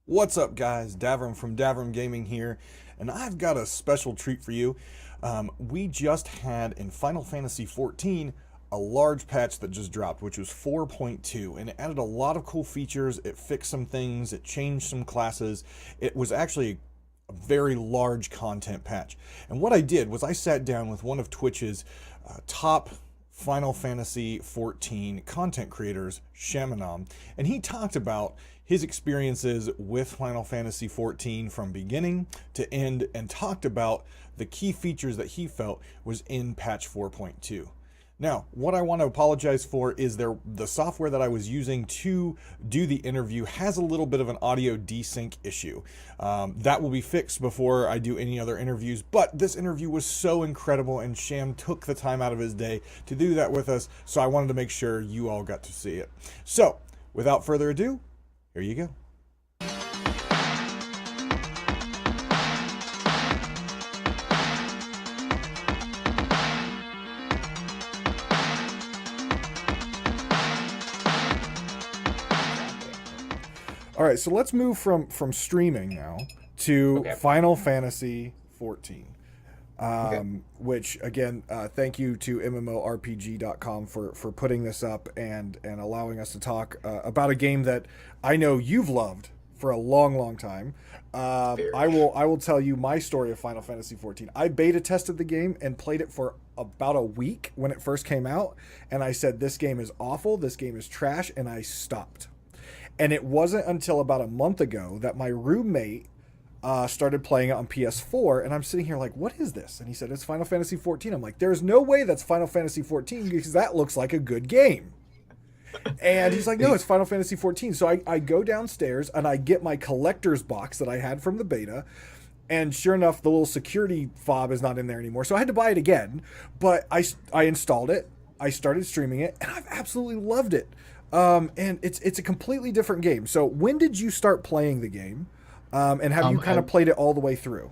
What's up, guys? Davram from Davram Gaming here, and I've got a special treat for you. We just had in Final Fantasy XIV a large patch that just dropped, which was 4.2, and it added a lot of cool features. It fixed some things, it changed some classes. It was actually a very large content patch. And what I did was I sat down with one of Twitch's top Final Fantasy XIV content creators, Shamanom, and he talked about his experiences with Final Fantasy XIV from beginning to end and talked about the key features that he felt was in patch 4.2. Now, what I want to apologize for is the software that I was using to do the interview has a little bit of an audio desync issue. That will be fixed before I do any other interviews, but this interview was so incredible and Sham took the time out of his day to do that with us, so I wanted to make sure you all got to see it. So, without further ado, here you go. All right, so let's move from streaming now to Okay. Final Fantasy 14. Okay. Which again, thank you to MMORPG.com for putting this up and allowing us to talk about a game that I know you've loved for a long time. I Very. will tell you my story of Final Fantasy 14. I beta tested the game and played it for about a week when it first came out, and I said this game is awful, this game is trash, and I stopped. And it wasn't until about a month ago that my roommate started playing it on PS4, and I'm sitting here like, what is this? And he said, it's Final Fantasy 14. I'm like, there's no way that's Final Fantasy 14 because that looks like a good game. And he's like, no, it's Final Fantasy 14. So I go downstairs and I get my collector's box that I had from the beta. And sure enough, the little security fob is not in there anymore. So I had to buy it again. But I installed it. I started streaming it, and I've absolutely loved it. And it's a completely different game. So when did you start playing the game? And have you kind I of played it all the way through?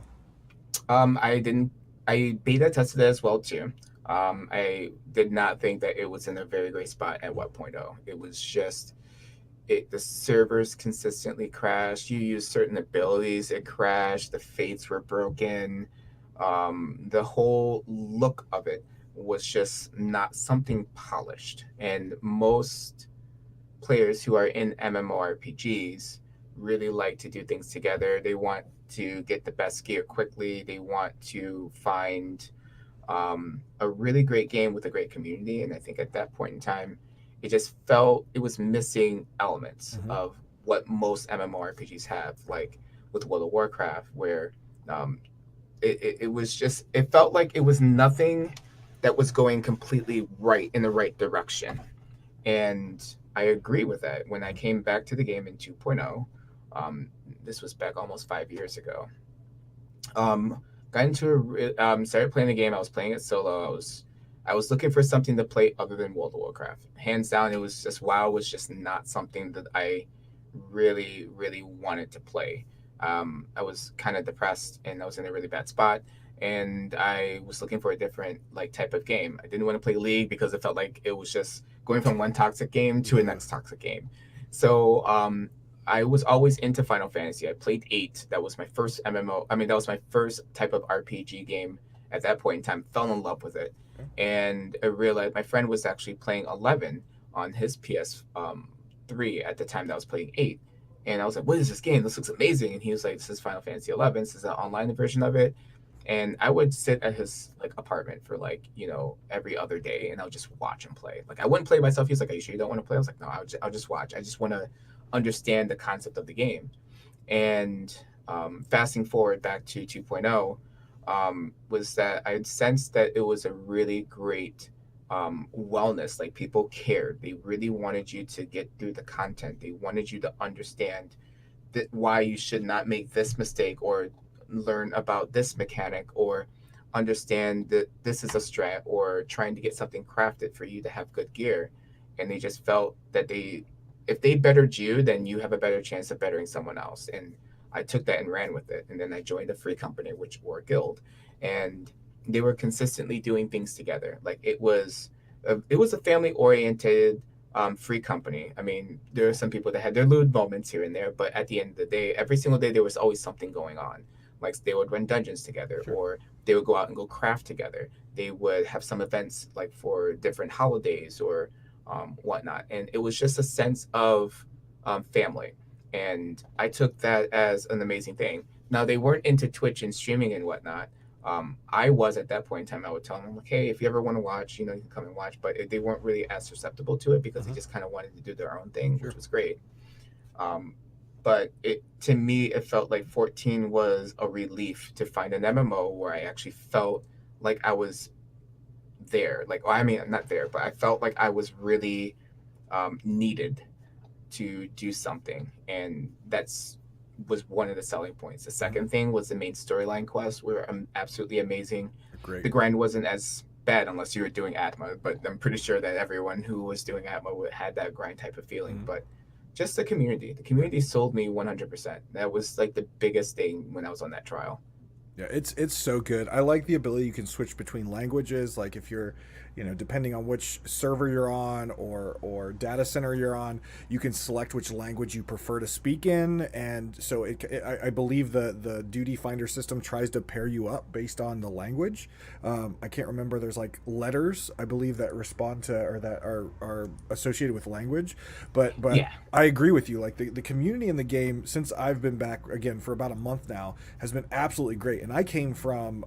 I didn't. I beta tested it as well too. I did not think that it was in a very great spot at 1.0. It was just the servers consistently crashed. You used certain abilities, it crashed. The fates were broken. The whole look of it was just not something polished. And most players who are in MMORPGs really like to do things together. They want to get the best gear quickly. They want to find a really great game with a great community. And I think at that point in time, it just felt it was missing elements Mm-hmm. of what most MMORPGs have, like with World of Warcraft, where um, it was just, it felt like it was nothing that was going completely right in the right direction. And I agree with that. When I came back to the game in 2.0, um, this was back almost 5 years ago. Got into started playing the game. I was playing it solo. I was looking for something to play other than World of Warcraft. Hands down, it was just WoW was just not something that I really wanted to play. I was kind of depressed and I was in a really bad spot. And I was looking for a different like type of game. I didn't want to play League because it felt like it was just going from one toxic game to a Yeah. next toxic game. So I was always into Final Fantasy. I played 8. That was my first MMO. I mean, that was my first type of RPG game at that point in time. Fell in love with it. And I realized my friend was actually playing 11 on his PS3 at the time that I was playing 8. And I was like, what is this game? This looks amazing. And he was like, this is Final Fantasy 11. This is an online version of it. And I would sit at his like apartment for like every other day, and I would just watch him play. Like I wouldn't play myself. He's like, "Are you sure you don't want to play?" I was like, "No, I'll just watch. I just want to understand the concept of the game." And fasting forward back to 2.0, was that I sensed that it was a really great wellness. Like people cared. They really wanted you to get through the content. They wanted you to understand that why you should not make this mistake or learn about this mechanic or understand that this is a strat or trying to get something crafted for you to have good gear. And they just felt that if they bettered you, then you have a better chance of bettering someone else. And I took that and ran with it. And then I joined a free company, which were a guild, and they were consistently doing things together. Like it was a family oriented Free Company. I mean, there are some people that had their lewd moments here and there, but at the end of the day, every single day there was always something going on. Like they would run dungeons together, Sure. or they would go out and go craft together. They would have some events like for different holidays or whatnot, and it was just a sense of family. And I took that as an amazing thing. Now they weren't into Twitch and streaming and whatnot. I was at that point in time. I would tell them, like, hey, if you ever want to watch, you can come and watch. But they weren't really as susceptible to it because they Uh-huh. just kind of wanted to do their own thing, Sure. which was great. Um, but to me, it felt like 14 was a relief to find an MMO where I actually felt like I was there. Like, well, I mean, not there, but I felt like I was really needed to do something, and that's was one of the selling points. The second thing was the main storyline quests were absolutely amazing. Great. The grind wasn't as bad unless you were doing Atma, but I'm pretty sure that everyone who was doing Atma had that grind type of feeling. Mhm. But just the community sold me 100%. That was like the biggest thing when I was on that trial. Yeah, it's so good. I like the ability you can switch between languages. Like if you're, depending on which server you're on or data center you're on, you can select which language you prefer to speak in. And so I believe the duty finder system tries to pair you up based on the language. I can't remember. There's like letters I believe that respond to or that are associated with language, but Yeah. I agree with you. Like the community in the game since I've been back again for about a month now has been absolutely great. And I came from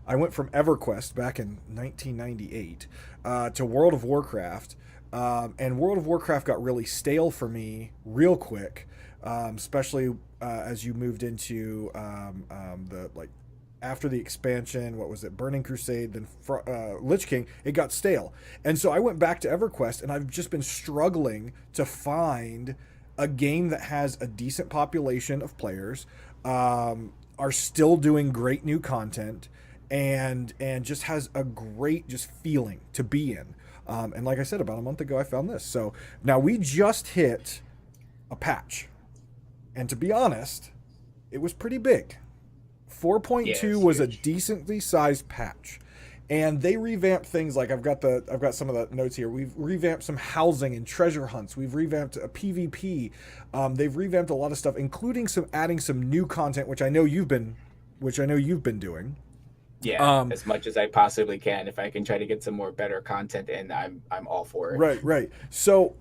I went from EverQuest back in 1998 to World of Warcraft, and World of Warcraft got really stale for me real quick, especially as you moved into the like after the expansion, what was it, Burning Crusade, then Lich King, it got stale. And so I went back to EverQuest, and I've just been struggling to find a game that has a decent population of players, are still doing great new content, and just has a great just feeling to be in. And like I said, about a month ago, I found this. So now we just hit a patch, and to be honest, it was pretty big. Yeah, 4.2 it's was a huge. decently sized patch, and they revamped things like I've got some of the notes here. We've revamped some housing and treasure hunts. We've revamped a PvP. They've revamped a lot of stuff, including some adding some new content, which I know you've been doing. Yeah, Um, as much as I possibly can. If I can try to get some more better content in, I'm all for it. right, right. So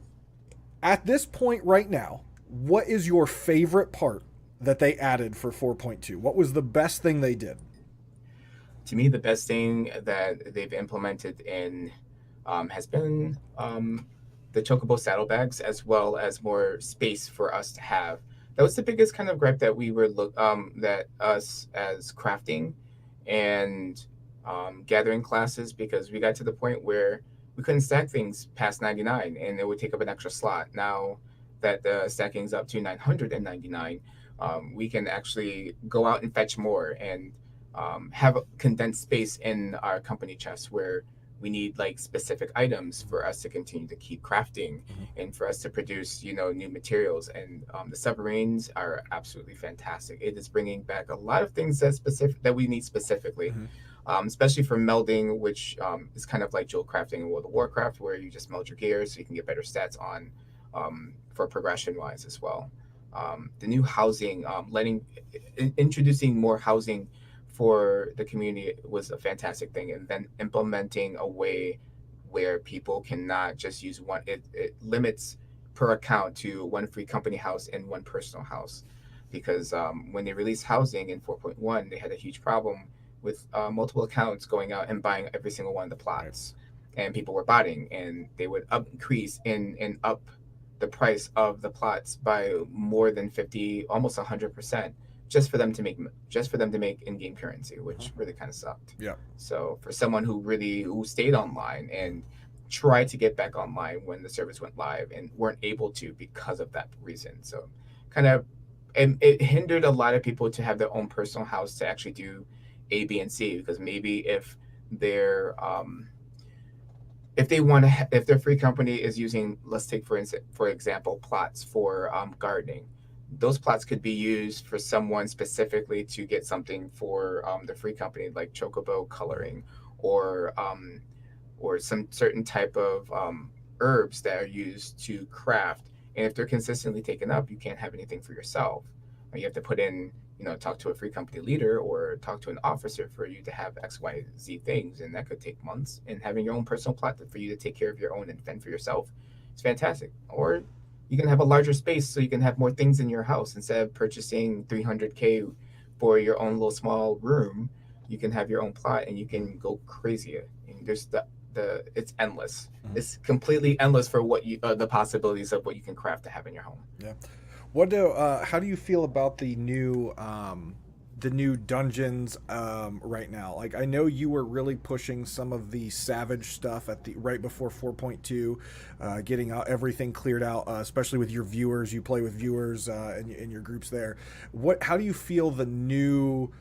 at this point right now, what is your favorite part that they added for 4.2? What was the best thing they did? To me, the best thing that they've implemented in has been the chocobo saddlebags, as well as more space for us to have. That was the biggest kind of gripe that we were that us as crafting and gathering classes, because we got to the point where we couldn't stack things past 99, and it would take up an extra slot. Now that the stacking's up to 999, we can actually go out and fetch more and have a condensed space in our company chest where we need like specific items for us to continue to keep crafting Mm-hmm. and for us to produce new materials. And the submarines are absolutely fantastic. It is bringing back a lot of things that we need specifically, Mm-hmm. especially for melding, which is kind of like jewel crafting in World of Warcraft, where you just meld your gears so you can get better stats on for progression wise as well. The new housing, introducing more housing for the community was a fantastic thing, and then implementing a way where people cannot just use one. It limits per account to one free company house and one personal house, because when they released housing in 4.1, they had a huge problem with multiple accounts going out and buying every single one of the Right. plots, and people were botting, and they would increase and up the price of the plots by more than 50, almost 100%, just for them to make in-game currency, Uh-huh. which really kind of sucked. Yeah. So for someone who stayed online and tried to get back online when the service went live and weren't able to because of that reason, so kind of it hindered a lot of people to have their own personal house to actually do A, B, and C, because maybe they're if they want to, if their free company is using, let's take for example, plots for gardening, those plots could be used for someone specifically to get something for the free company, like chocobo coloring, or or some certain type of herbs that are used to craft. And if they're consistently taken up, you can't have anything for yourself. Or you have to put in, talk to a free company leader or talk to an officer for you to have X, Y, Z things. And that could take months. And having your own personal plot for you to take care of your own and fend for yourself is fantastic. Or you can have a larger space so you can have more things in your house. Instead of purchasing 300K for your own little small room, you can have your own plot and you can go crazy. And there's the it's endless. It's completely endless for what you the possibilities of what you can craft to have in your home. Yeah. How do you feel about the new dungeons right now? Like, I know you were really pushing some of the Savage stuff at the right before 4.2, getting out everything cleared out, especially with your viewers. You play with viewers in your groups there. How do you feel the new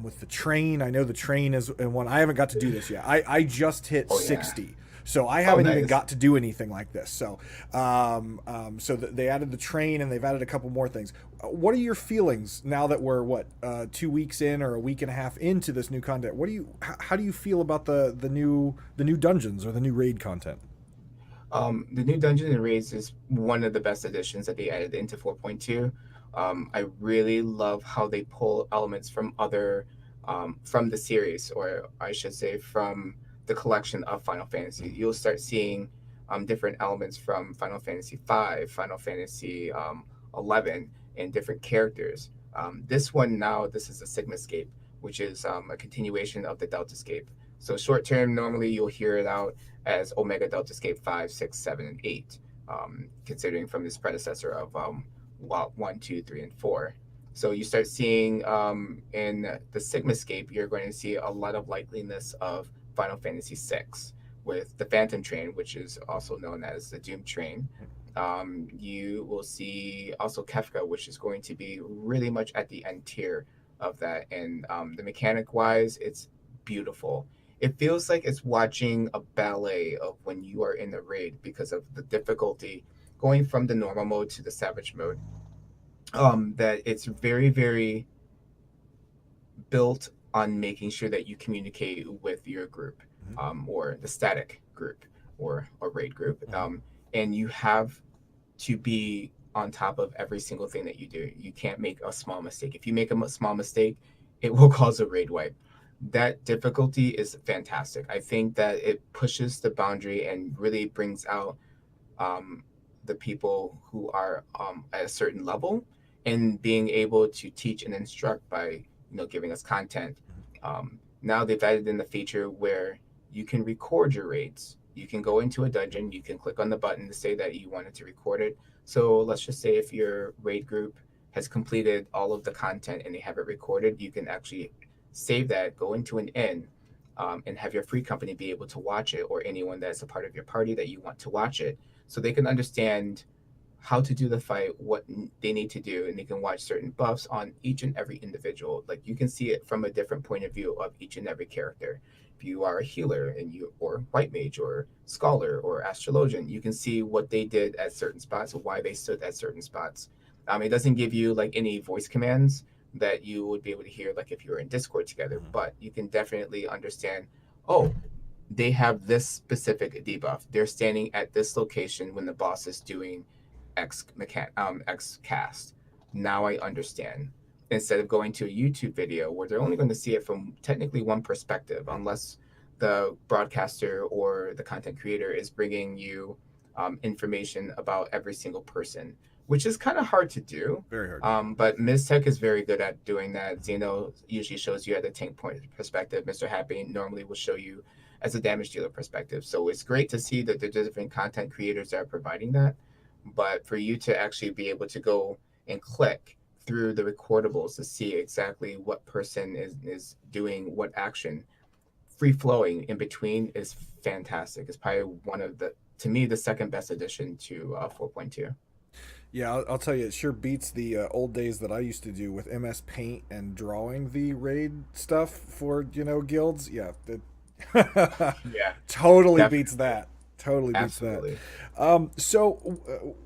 with the train? I know the train is one. I haven't got to do this yet. I just hit 60. So I haven't even got to do anything like this. So, they added the train and they've added a couple more things. What are your feelings now that we're 2 weeks in or a week and a half into this new content? How do you feel about the new dungeons or the new raid content? The new dungeon and raids is one of the best additions that they added into 4.2. I really love how they pull elements from from the series, or I should say from the collection of Final Fantasy. You'll start seeing different elements from Final Fantasy V, Final Fantasy 11, and different characters. This is a Sigmascape, which is a continuation of the Deltascape. So short term, normally you'll hear it out as Omega Deltascape 5, 6, 7, and 8, considering from this predecessor of 1, 2, 3, and 4. So you start seeing in the Sigmascape, you're going to see a lot of likeliness of Final Fantasy VI with the Phantom Train, which is also known as the Doom Train. You will see also Kefka, which is going to be really much at the end tier of that. And the mechanic wise, it's beautiful. It feels like it's watching a ballet of when you are in the raid because of the difficulty going from the normal mode to the savage mode. That it's very, very built on making sure that you communicate with your group, or the static group, or a raid group. And you have to be on top of every single thing that you do. You can't make a small mistake. If you make a small mistake, it will cause a raid wipe. That difficulty is fantastic. I think that it pushes the boundary and really brings out the people who are at a certain level and being able to teach and instruct by giving us content. Now they've added in the feature where you can record your raids. You can go into a dungeon, you can click on the button to say that you wanted to record it. So let's just say if your raid group has completed all of the content and they have it recorded, you can actually save that, go into an inn, and have your free company be able to watch it, or anyone that's a part of your party that you want to watch it, so they can understand how to do the fight, what they need to do, and they can watch certain buffs on each and every individual. Like, you can see it from a different point of view of each and every character. If you are a healer or white mage or scholar or astrologian, you can see what they did at certain spots, why they stood at certain spots. It doesn't give you like any voice commands that you would be able to hear like if you were in Discord together, but you can definitely understand, oh, they have this specific debuff. They're standing at this location when the boss is doing X cast. Now I understand. Instead of going to a YouTube video where they're only going to see it from technically one perspective, unless the broadcaster or the content creator is bringing you information about every single person, which is kind of hard to do. Very hard. But Ms. Tech is very good at doing that. Zeno usually shows you at the tank point perspective. Mr. Happy normally will show you as a damage dealer perspective. So it's great to see that there's different content creators that are providing that. But for you to actually be able to go and click through the recordables to see exactly what person is doing what action, free flowing in between, is fantastic. It's probably one of to me, the second best addition to 4.2. Yeah, I'll tell you, it sure beats the old days that I used to do with MS Paint and drawing the raid stuff for guilds. Yeah, Yeah, totally definitely. beats that. Totally beats Absolutely. that. So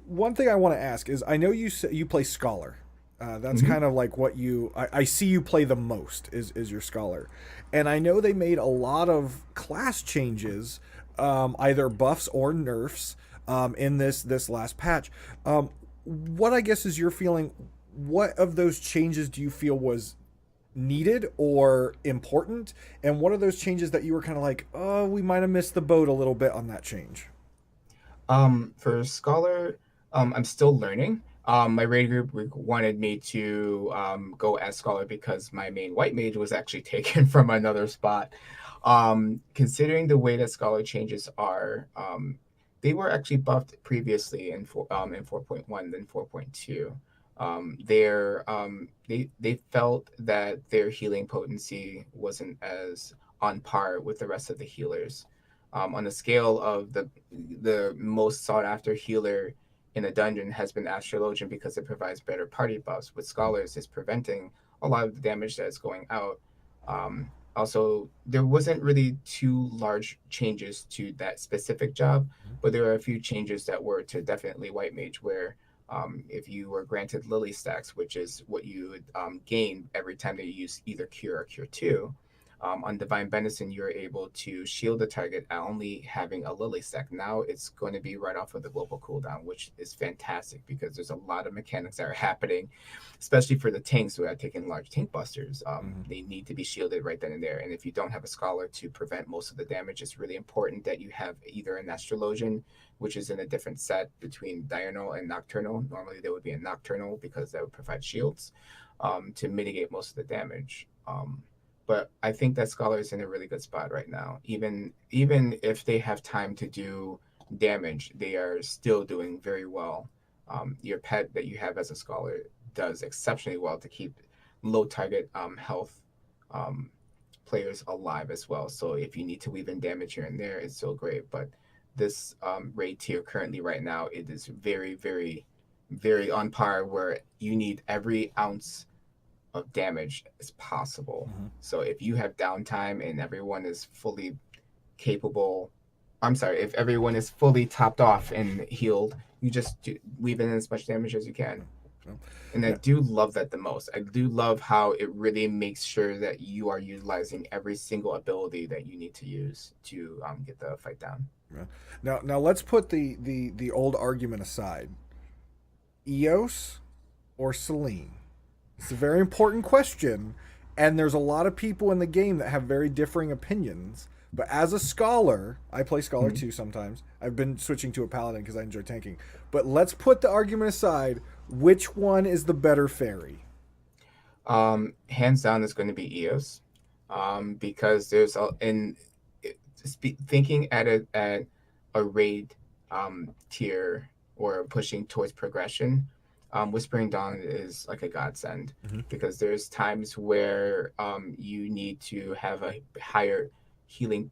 one thing I want to ask is, I know you play Scholar. That's kind of like what I see you play the most is your Scholar. And I know they made a lot of class changes either buffs or nerfs in this last patch. What I guess is your feeling? What of those changes do you feel was needed or important? And what are those changes that you were kind of like, oh, we might have missed the boat a little bit on that change? For Scholar, I'm still learning. My raid group wanted me to go as Scholar because my main white mage was actually taken from another spot. Considering the way that Scholar changes are, they were actually buffed previously in 4.1 then 4.2. They felt that their healing potency wasn't as on par with the rest of the healers. On the scale of the most sought after healer in a dungeon has been Astrologian because it provides better party buffs. With Scholars, it's preventing a lot of the damage that is going out. Also, there wasn't really too large changes to that specific job, but there are a few changes that were to definitely White Mage, where if you were granted Lily stacks, which is what you would gain every time that you use either Cure or Cure 2, on Divine Benison, you're able to shield the target only having a Lily stack. Now it's going to be right off of the global cooldown, which is fantastic because there's a lot of mechanics that are happening, especially for the tanks who are taking large tank busters. They need to be shielded right then and there. And if you don't have a Scholar to prevent most of the damage, it's really important that you have either an Astrologian, which is in a different set between Diurnal and Nocturnal. Normally there would be a Nocturnal because that would provide shields to mitigate most of the damage. But I think that Scholar is in a really good spot right now. Even if they have time to do damage, they are still doing very well. Your pet that you have as a Scholar does exceptionally well to keep low target health players alive as well. So if you need to weave in damage here and there, it's still great. But this raid tier currently right now, it is very, very, very on par where you need every ounce of damage as possible. So if you have downtime and everyone is fully capable, I'm sorry, if everyone is fully topped off and healed, you just weave in as much damage as you can. And I do love that the most. I do love how it really makes sure that you are utilizing every single ability that you need to use to get the fight down. Now let's put the old argument aside. Eos or Selene? It's a very important question, and there's a lot of people in the game that have very differing opinions. But as a Scholar, I play Scholar too sometimes. I've been switching to a Paladin because I enjoy tanking. But let's put the argument aside. Which one is the better fairy? Hands down, it's going to be Eos, because there's thinking at a raid tier or pushing towards progression. Whispering Dawn is like a godsend because there's times where you need to have a higher healing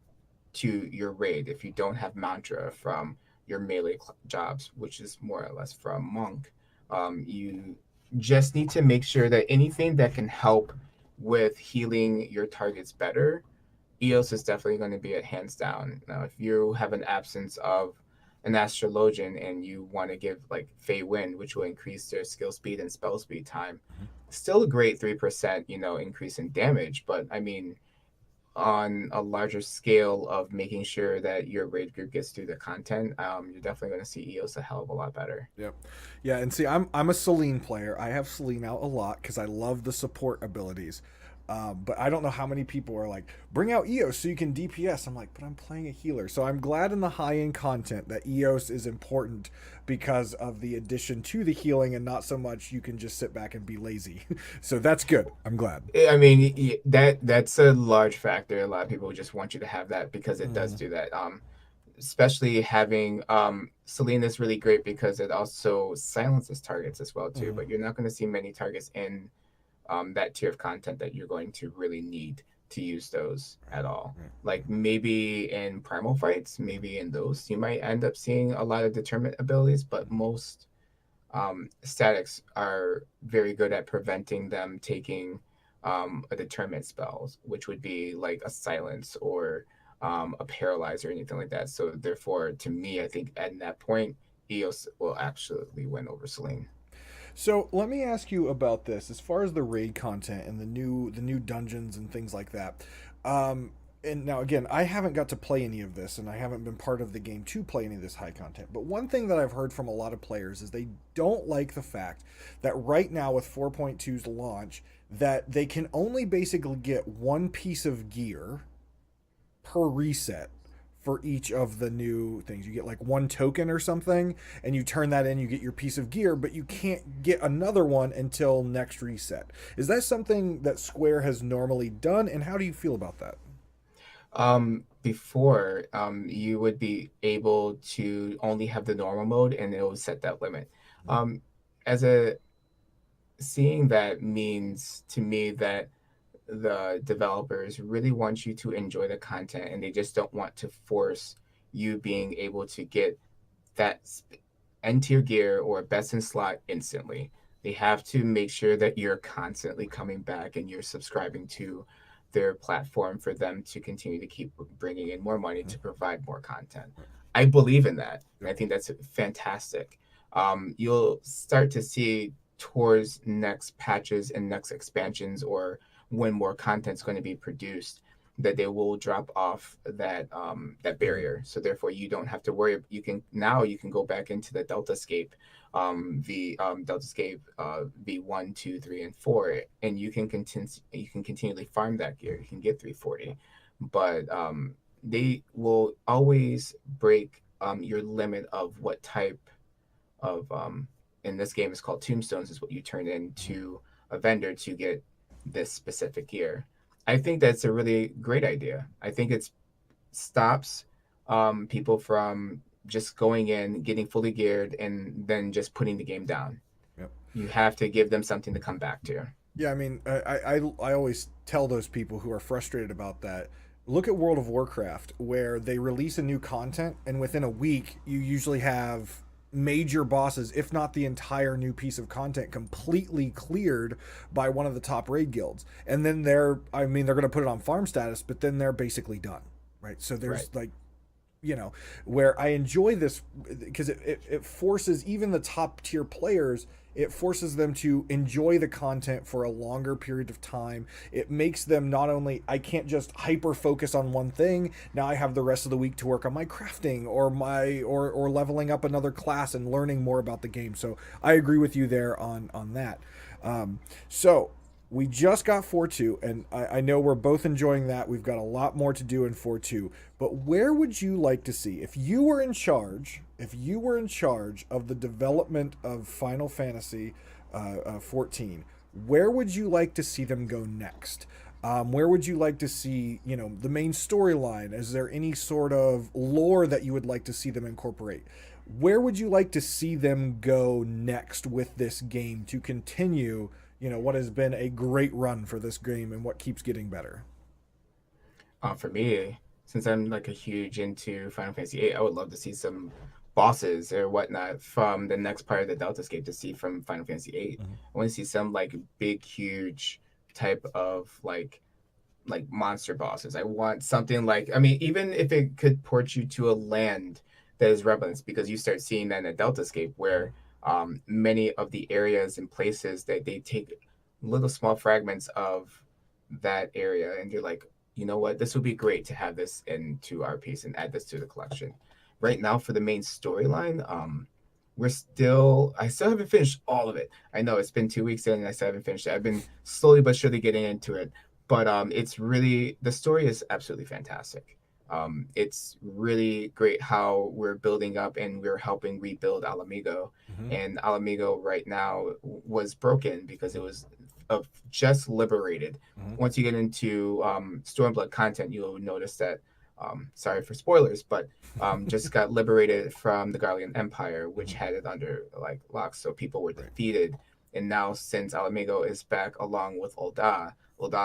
to your raid if you don't have mantra from your melee jobs, which is more or less from Monk. You just need to make sure that anything that can help with healing your targets better, Eos is definitely going to be at hands down. Now, if you have an absence of an Astrologian and you want to give like Fey Wind, which will increase their skill speed and spell speed time, still a great 3%, increase in damage. But I mean, on a larger scale of making sure that your raid group gets through the content, you're definitely going to see EOS a hell of a lot better. Yep. Yeah, and see, I'm a Selene player. I have Selene out a lot because I love the support abilities. But I don't know how many people are like, bring out EOS so you can DPS. I'm like, but I'm playing a healer. So I'm glad in the high-end content that EOS is important because of the addition to the healing and not so much you can just sit back and be lazy. So that's good. I'm glad. I mean, that's a large factor. A lot of people just want you to have that because it does do that. Especially having Selene is really great because it also silences targets as well too. But you're not going to see many targets in that tier of content that you're going to really need to use those at all. Like maybe in primal fights, maybe in those, you might end up seeing a lot of determinant abilities, but most statics are very good at preventing them taking a determinant spells, which would be like a silence or a paralyze or anything like that. So therefore, to me, I think at that point, Eos will absolutely win over Selene. So let me ask you about this. As far as the raid content and the new dungeons and things like that, and now again, I haven't got to play any of this, and I haven't been part of the game to play any of this high content. But one thing that I've heard from a lot of players is they don't like the fact that right now with 4.2's launch, that they can only basically get one piece of gear per reset for each of the new things. You get like one token or something, and you turn that in, you get your piece of gear, but you can't get another one until next reset. Is that something that Square has normally done, and how do you feel about that? Before, you would be able to only have the normal mode and it will set that limit. As a seeing that means to me that the developers really want you to enjoy the content and they just don't want to force you being able to get that end tier gear or best in slot instantly. They have to make sure that you're constantly coming back and you're subscribing to their platform for them to continue to keep bringing in more money to provide more content. I believe in that. And I think that's fantastic. You'll start to see towards next patches and next expansions or when more content's going to be produced that they will drop off that barrier. So therefore you don't have to worry. You can go back into the Deltascape, Deltascape V1, 2, 3, and 4, and you can continually farm that gear. You can get 340, but they will always break your limit of what type of in this game is called tombstones is what you turn into a vendor to get this specific gear. I think that's a really great idea. I think it stops people from just going in, getting fully geared, and then just putting the game down. Yep. You have to give them something to come back to. Yeah, I mean, I always tell those people who are frustrated about that, look at World of Warcraft, where they release a new content, and within a week, you usually have major bosses, if not the entire new piece of content, completely cleared by one of the top raid guilds. And then they're going to put it on farm status, but then they're basically done, right? So there's Right. where I enjoy this because it forces even the top tier players, it forces them to enjoy the content for a longer period of time. It makes them not only, I can't just hyper focus on one thing. Now I have the rest of the week to work on my crafting or leveling up another class and learning more about the game. So I agree with you there on that. So we just got 4.2, and I know we're both enjoying that. We've got a lot more to do in 4.2. But where would you like to see, if you were in charge of the development of Final Fantasy 14, where would you like to see them go next? Where would you like to see, the main storyline? Is there any sort of lore that you would like to see them incorporate? Where would you like to see them go next with this game to continue what has been a great run for this game and what keeps getting better? For me, since I'm like a huge into Final Fantasy 8, I would love to see some bosses or whatnot from the next part of the Deltascape to see from Final Fantasy 8. Mhm. I want to see some like big, huge type of like monster bosses. I want something like, I mean, even if it could port you to a land that is relevant, because you start seeing that in the Deltascape where many of the areas and places that they take little small fragments of that area and you're like, you know what, this would be great to have this into our piece and add this to the collection. Right now for the main storyline, I still haven't finished all of it. I know it's been 2 weeks in and I still haven't finished it. I've been slowly but surely getting into it, but it's really, the story is absolutely fantastic. It's really great how we're building up and we're helping rebuild Alamigo. Mhm. And Alamigo right now was broken because it was just liberated. Mhm. Once you get into Stormblood content, you'll notice that, sorry for spoilers, but just got liberated from the Garlean Empire, which had it under like lock. So people were defeated. And now since Alamigo is back along with Ul'dah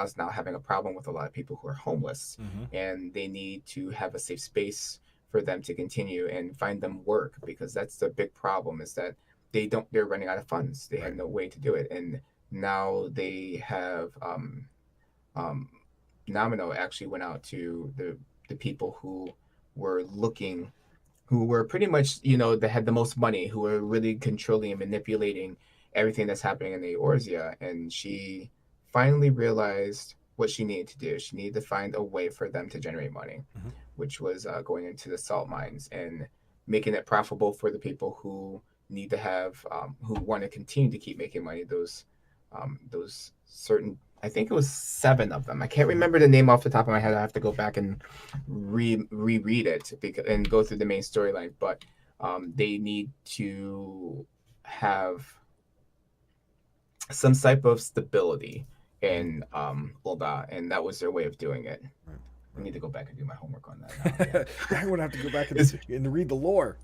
is now having a problem with a lot of people who are homeless, Mhm. and they need to have a safe space for them to continue and find them work, because that's the big problem is that they're running out of funds. They had no way to do it. And now they have um, Nomino actually went out to the people who were looking, who were pretty much, that had the most money, who were really controlling and manipulating everything that's happening in the Eorzea. And she finally realized what she needed to do. She needed to find a way for them to generate money, Mm-hmm. which was going into the salt mines and making it profitable for the people who need to have, who want to continue to keep making money. Those certain, I think it was 7 of them. I can't remember the name off the top of my head. I have to go back and reread it and go through the main storyline. But they need to have some type of stability in Ulda, and that was their way of doing it. Right. I need to go back and do my homework on that. Now. I would have to go back It's- and read the lore.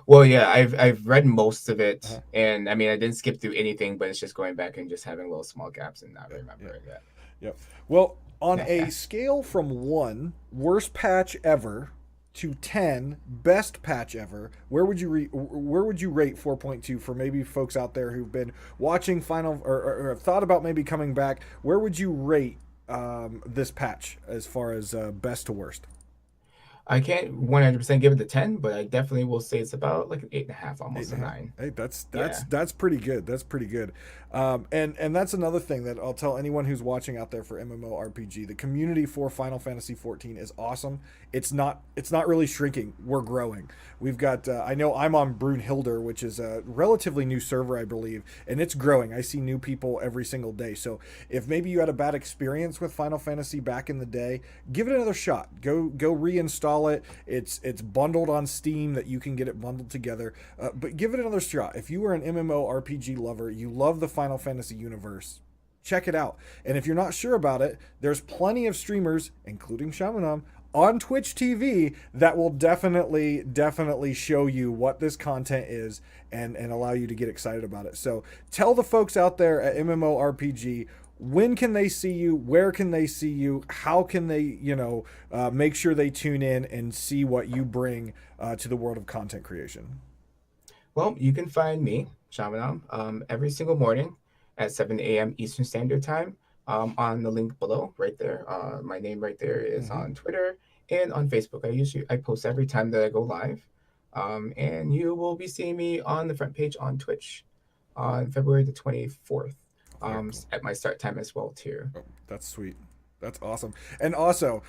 well, yeah, I've read most of it, Uh-huh. and I mean I didn't skip through anything, but it's just going back and just having little small gaps and not Yeah, remembering that. Yep. Well, on a scale from 1, worst patch ever, to 10, best patch ever, where would you rate 4.2 for maybe folks out there who've been watching Final or have thought about maybe coming back? Where would you rate this patch as far as best to worst? I can't 100% give it a 10, but I definitely will say it's about like an 8.5, almost a 9. Hey, that's Yeah. that's pretty good. That's pretty good. And that's another thing that I'll tell anyone who's watching out there for MMORPG. The community for Final Fantasy 14 is awesome. It's not really shrinking. We're growing. We've got I know I'm on Brunhilde, which is a relatively new server, I believe, and it's growing. I see new people every single day. So if maybe you had a bad experience with Final Fantasy back in the day, give it another shot. Go reinstall it. It's bundled on Steam that you can get it bundled together. But give it another shot. If you are an MMORPG lover, you love the Final Fantasy universe, check it out. And if you're not sure about it, there's plenty of streamers, including Shamanom, on Twitch TV that will definitely show you what this content is and allow you to get excited about it. So tell the folks out there at MMORPG, when can they see you? Where can they see you? How can they, make sure they tune in and see what you bring to the world of content creation? Well, you can find me, Shamanom, every single morning at 7 a.m. Eastern Standard Time on the link below, right there. My name right there is on Twitter and on Facebook. I post every time that I go live. And you will be seeing me on the front page on Twitch on February the 24th at my start time as well, too. Oh, that's sweet. That's awesome. And also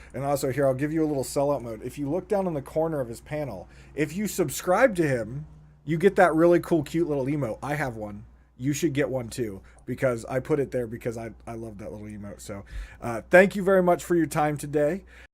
here, I'll give you a little sellout mode. If you look down in the corner of his panel, if you subscribe to him, you get that really cool, cute little emote. I have one. You should get one too, because I put it there because I love that little emote. So thank you very much for your time today.